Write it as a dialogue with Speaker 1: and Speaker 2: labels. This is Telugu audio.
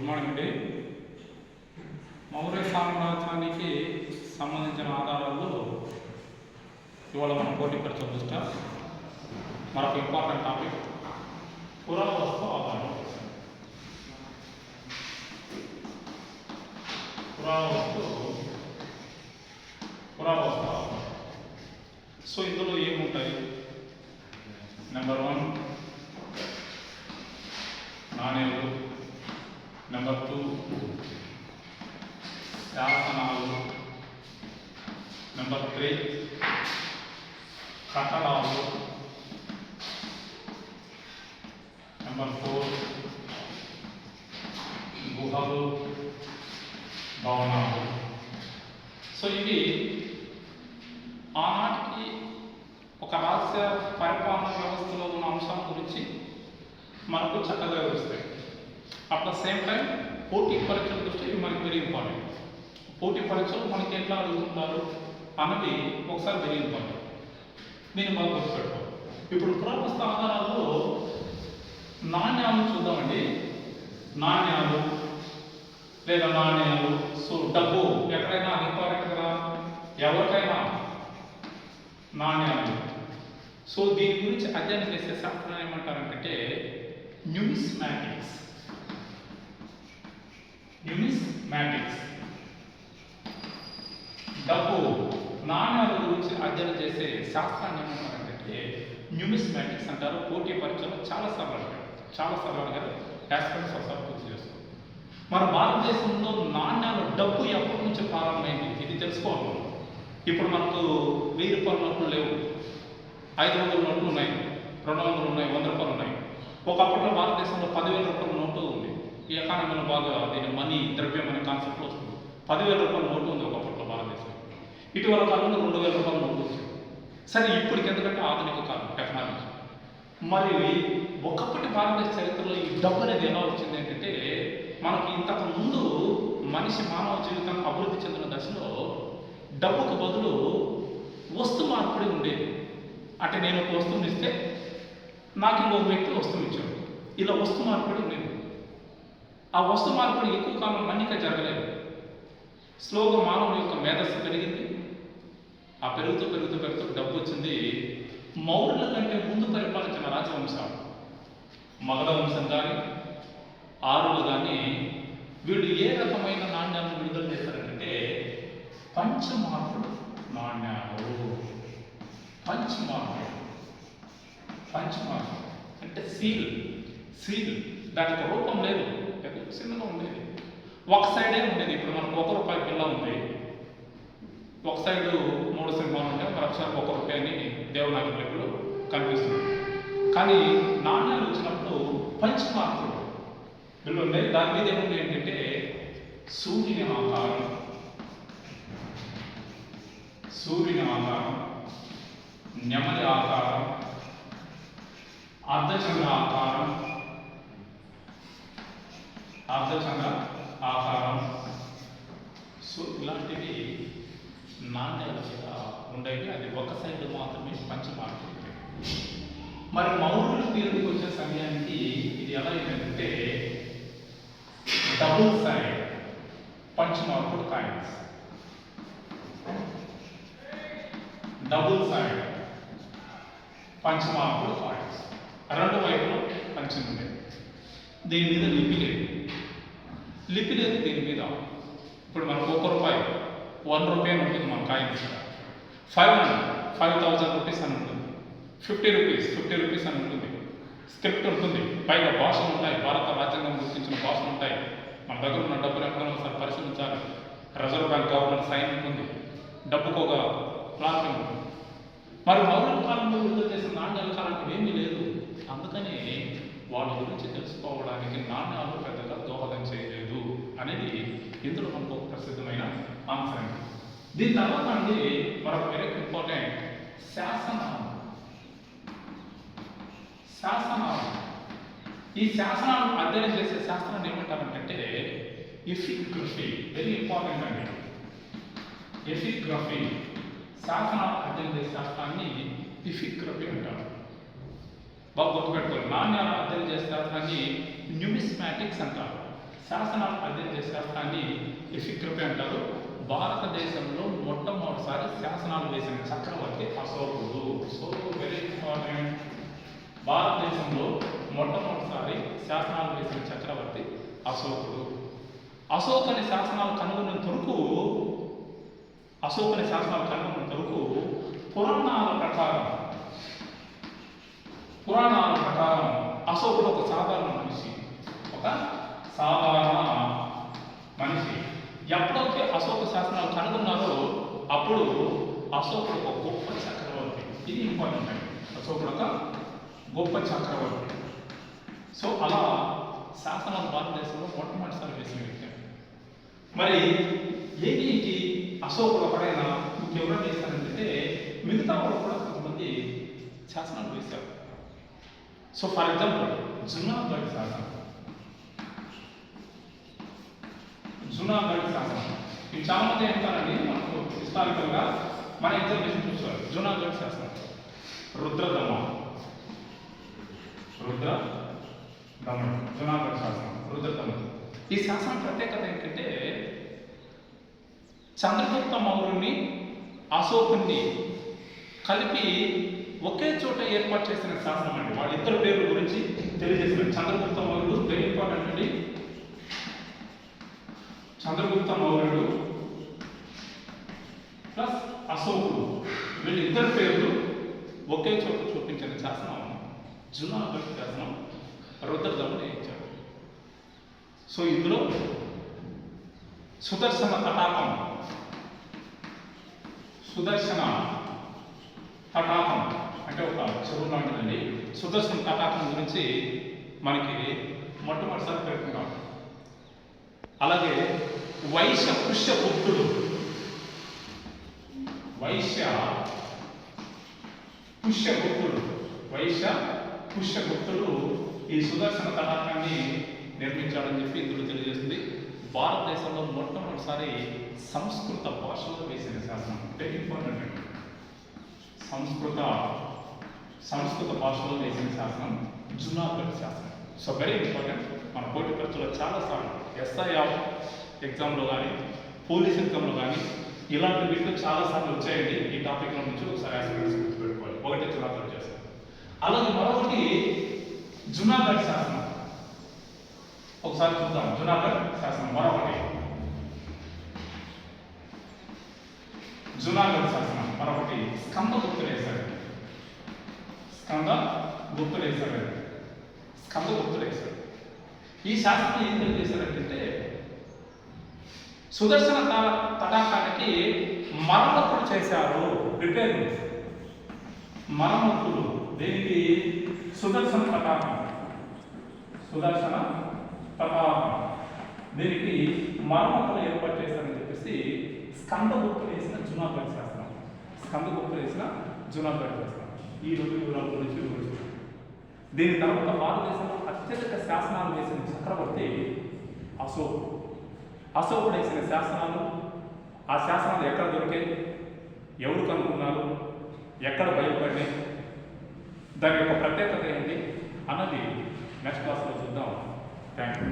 Speaker 1: గుడ్ మార్నింగ్ అండి. మౌర్య సామ్రాజ్యానికి సంబంధించిన ఆధారాల్లో ఇవాళ మనం పోటీ పరీక్ష దృష్ట్యా మరొక ఇంపార్టెంట్ టాపిక్ పురావస్తు ఆధారం. పురావస్తు ఆధారం. సో ఇందులో ఏముంటాయి? నెంబర్ 1 నాణేలు, నెంబర్ 2 శాసనాలు, నెంబర్ 3 కట్టడాలు, నెంబర్ 4 గుహలు, భవనాలు. సో ఇవి ఆనాటికి ఒక రాజ్య పరిపాలన వ్యవస్థలో ఉన్న అంశాల గురించి మనకు చక్కగా వివరిస్తాయి. అట్ ద సేమ్ టైం పోటీ పరీక్షల దృష్టి ఇవి మనకి వెరీ ఇంపార్టెంట్. పోటీ పరీక్షలు మనకి ఎట్లా అడుగుతున్నారు అన్నది ఒకసారి వెరీ ఇంపార్టెంట్. నేను బాగా గుర్తుపెట్టుకోవాలి. ఇప్పుడు పురావస్తు ఆధారాల్లో నాణ్యాలు చూద్దామండి. నాణ్యాలు లేదా నాణ్యాలు. సో డబ్బు ఎక్కడైనా అది ఇంపార్టెంట్ కదా, ఎవరికైనా నాణ్యాలు. సో దీని గురించి అధ్యయనం చేసే శాస్త్రం ఏమంటారంటే న్యూమిస్మాటిక్స్. డబ్బు నాణ్యాల గురించి అధ్యయనం చేసే శాస్త్రాన్ని ఏమంటారంటే న్యూమిస్మాటిక్స్ అంటారు. పోటీ పరీక్షలో చాలా సార్లు అడిగారు. యాస్పిరెంట్స్ ఒకసారి పూర్తి చేస్తారు. మన భారతదేశంలో నాణ్యాల డబ్బు ఎప్పటి నుంచి ప్రారంభమైంది ఇది తెలుసుకోవాలి. ఇప్పుడు మనకు 1000 రూపాయల నోట్లు లేవు, 500 నోట్లు ఉన్నాయి, 200 ఉన్నాయి, 100 రూపాయలు ఉన్నాయి. ఒకప్పట్లో భారతదేశంలో 10,000 రూపాయల నోటు ఉంది. ఈ ఎకానమీలో బాగా దీని మనీ, ద్రవ్యం అనే కాన్సెప్ట్ వస్తుంది. 10,000 రూపాయల నోటు ఉంది ఒకప్పట్లో భారతదేశంలో. ఇటీవల కాలంలో 2,000 రూపాయల నోటు వచ్చింది. సరే ఇప్పటికి ఎందుకంటే ఆధునిక కాలం, టెక్నాలజీ. మరి ఒకప్పటి భారతదేశ చరిత్రలో ఈ డబ్బు అనేది ఎలా వచ్చింది అంటే మనకి ఇంతకు ముందు మనిషి మానవ జీవితం అభివృద్ధి చెందిన దశలో డబ్బుకు బదులు వస్తు మార్పిడి ఉండేది. అంటే నేను ఒక వస్తువుని ఇస్తే నాకు ఇంకొక వ్యక్తి వస్తువు ఇచ్చాడు. ఇలా వస్తు మార్పిడి ఉండేది. ఆ వస్తు మార్పిడి ఎక్కువ కాలం మన్నిక జరగలేదు. స్లోగా మానవుని యొక్క మేధస్సు పెరిగింది. ఆ పెరుగుతూ డబ్బు వచ్చింది. మౌర్యుల కంటే ముందు పరిపాలించిన రాజవంశాలు, మగధ వంశం కానీ, ఆరులు కానీ, వీళ్ళు ఏ రకమైన నాణ్యాలను విడుదల చేశారంటే పంచమార్పుడు నాణ్యాలు. పంచమార్పుడు అంటే సీల్. దానికి రూపం లేదు, చిన్నగా ఉండేది. ఒక సైడే ఉండేది. ఇప్పుడు మనకు 1 రూపాయి బిల్ల ఉంది. ఒక సైడు 3 సింహాలు ఉంటాయి, మరొకసారి 1 రూపాయి అని దేవనాగరి లిపిలో కనిపిస్తుంది. కానీ నాణ్యాలు వచ్చినప్పుడు పంచమార్పుడు బిల్లు ఉన్నాయి. దాని మీద ఏముంది ఏంటంటే సూర్యుని ఆకారం, నెమలి ఆకారం, అర్ధచంద్ర ఆకారం. సో ఇలాంటివి నాణ్యాల మీద ఉండేవి. అది ఒక సైడ్ మాత్రమే పంచమార్పుడు. మరి మౌర్యుల పీరియడ్కి వచ్చే సమయానికి ఇది ఎలా అయిందంటే డబుల్ సైడ్ పంచమార్పుడు కాయిన్స్. రెండు వైపులు పంచం ఉండేది. దీని మీద లిపి లేదు దీని మీద. ఇప్పుడు మనకు 1 రూపాయి 1 రూపాయి అని ఉంటుంది మన కాయిన్స్. 5,000 రూపీస్ అని ఉంటుంది. 50 రూపీస్ అని ఉంటుంది. స్క్రిప్ట్ ఉంటుంది. పైగా భాషలు ఉంటాయి. భారత రాజ్యాంగం గుర్తించిన భాషలు ఉంటాయి. మన దగ్గర ఉన్న డబ్బులు ఎప్పుడైనా ఒకసారి పరిశీలించాలి. రిజర్వ్ బ్యాంక్ గవర్నమెంట్ సైన్ ఉంటుంది. డబ్బుకు ఒక ప్లాన్ ఉంటుంది. మరి మౌర్యుల కాలంలో విడుదల చేసిన నాణ్యాల కాలానికి ఏమీ లేదు. అందుకని వాళ్ళ గురించి తెలుసుకోవడానికి నాణ్యాలు పెద్దగా దోహదం చేయలేదు అనేది ఇందులో మనకు ఒక ప్రసిద్ధమైన అంశం. దీని తర్వాత అండి మరొక వెరీ ఇంపార్టెంట్ శాసనాలు. ఈ శాసనాలు అధ్యయనం చేసే శాస్త్రాన్ని ఏమంటారంటే ఎపిగ్రఫీ. వెరీ ఇంపార్టెంట్ అండి. ఎపిగ్రఫీ శాసనాలు అధ్యయనం చేసే శాస్త్రాన్ని ఎపిగ్రఫీ అంటారు. బాగా గుర్తుపెట్టుకోవాలి. నాణ్యాల అధ్యయనం చేసే శాస్త్రాన్ని న్యూమిస్మాటిక్స్ అంటారు. శాసనాలు అధ్యయనం చేసే శాస్త్రాన్ని ఎఫిక్రపీ అంటారు. భారతదేశంలో మొట్టమొదటిసారి శాసనాలు వేసిన చక్రవర్తి అశోకుడు. So very important. భారతదేశంలో మొట్టమొదటిసారి శాసనాలు వేసిన చక్రవర్తి అశోకుడు. అశోకుని శాసనాలు కనుగొన్న తొరకు పురాణాల ప్రకారం అశోకుడు ఒక సాధారణ మనిషి. ఎప్పుడైతే అశోక శాసనాలు కనుగొన్నారో అప్పుడు అశోకుడు ఒక గొప్ప చక్రవర్తి. ఇది ఇంపార్టెంట్ అండి. అశోకుడు ఒక గొప్ప చక్రవర్తి. సో అలా శాసనాలు భారతదేశంలో మొట్టమొదటిసారి వేసిన వ్యక్తి. మరి ఏంటి అశోకుడు ఒకడైనా ఇంకెవరో వేశారంటే మిగతా వాళ్ళు కూడా కొంతమంది శాసనాలు వేశారు. సో ఫర్ ఎగ్జాంపుల్ జునాగఢ్ శాసనం. ఇది చాలా మంది అంటారండి మనకు హిస్టారికల్గా మన ఎగ్జామినేషన్ చూస్తారు. జునాగఢ్ శాసనం, రుద్రదమన్, జునాగఢ్ శాసనం, రుద్రదమన్. ఈ శాసనం ప్రత్యేకత ఏంటంటే చంద్రగుప్త మౌర్యుని అశోకుని కలిపి ఒకే చోట ఏర్పాటు చేసిన శాసనం అండి. వాళ్ళిద్దరు పేర్ల గురించి తెలియజేసిన చంద్రగుప్త మౌర్యుడు వెరీ ఇంపార్టెంట్ అండి. చంద్రగుప్త మౌర్యుడు ప్లస్ అశోకుడు వీళ్ళిద్దరు పేర్లు ఒకే చోట చూపించిన శాసనం జునాగఢ్ శాసనం. రుద్రదమన్ ఇచ్చాడు. సో ఇందులో సుదర్శన తటాకం అంటే ఒక చెరువు లాంటిదండి. సుదర్శన తటాకం గురించి మనకి మొట్టమొదటిసారి పేర్కొన్నాం. అలాగే వైశ్య పుష్యగుప్తుడు ఈ సుదర్శన తటాకాన్ని నిర్మించాడని చెప్పి ఇందులో తెలియజేస్తుంది. భారతదేశంలో మొట్టమొదటిసారి సంస్కృత భాషలో వేసిన శాసనం. వెరీ ఇంపార్టెంట్ అండి. సంస్కృత భాషలో వేసిన శాసనం జునాగఢ్ శాసనం. So very important. మన పోటీ పరీక్షలో చాలాసార్లు SI ఎగ్జామ్లో కానీ పోలీస్ ఎగ్జామ్లో కానీ ఇలాంటి వీటిలో చాలాసార్లు వచ్చాయండి. ఈ టాపిక్లో నుంచి ఒకసారి ఆస్పిరెంట్స్ గుర్తుపెట్టుకోవాలి. ఒకటి జునాగఢ్ శాసనం. అలాగే మరొకటి జునాగఢ్ శాసనం. ఒకసారి చూద్దాం. జునాగఢ్ శాసనం మరొకటి స్కందగుప్తుడు వేశాడు. ఈ శాసనం ఏం తెలియజేశారంటే సుదర్శన తటాకానికి మరమ్మతులు చేశారు. రిపేర్మెంట్స్, మరమ్మతులు. దీనికి సుదర్శన తటాకం దీనికి మరమ్మతులు ఏర్పాటు చేశారని చెప్పేసి స్కందగుప్తుడు వేసిన జునాగఢ్ శాసనం. ఈ రెండు వివరాల గురించి వివరిస్తాం. దీని తర్వాత భారతదేశంలో అత్యధిక శాసనాలు వేసిన చక్రవర్తి అశోకుడు వేసిన శాసనాలు, ఆ శాసనాలు ఎక్కడ దొరికాయి, ఎవరు కనుక్కున్నారు, ఎక్కడ బయలుపడినాయి, దాని యొక్క ప్రత్యేకత ఏంటి అన్నది నెక్స్ట్ క్లాస్లో చూద్దాం. Thank you.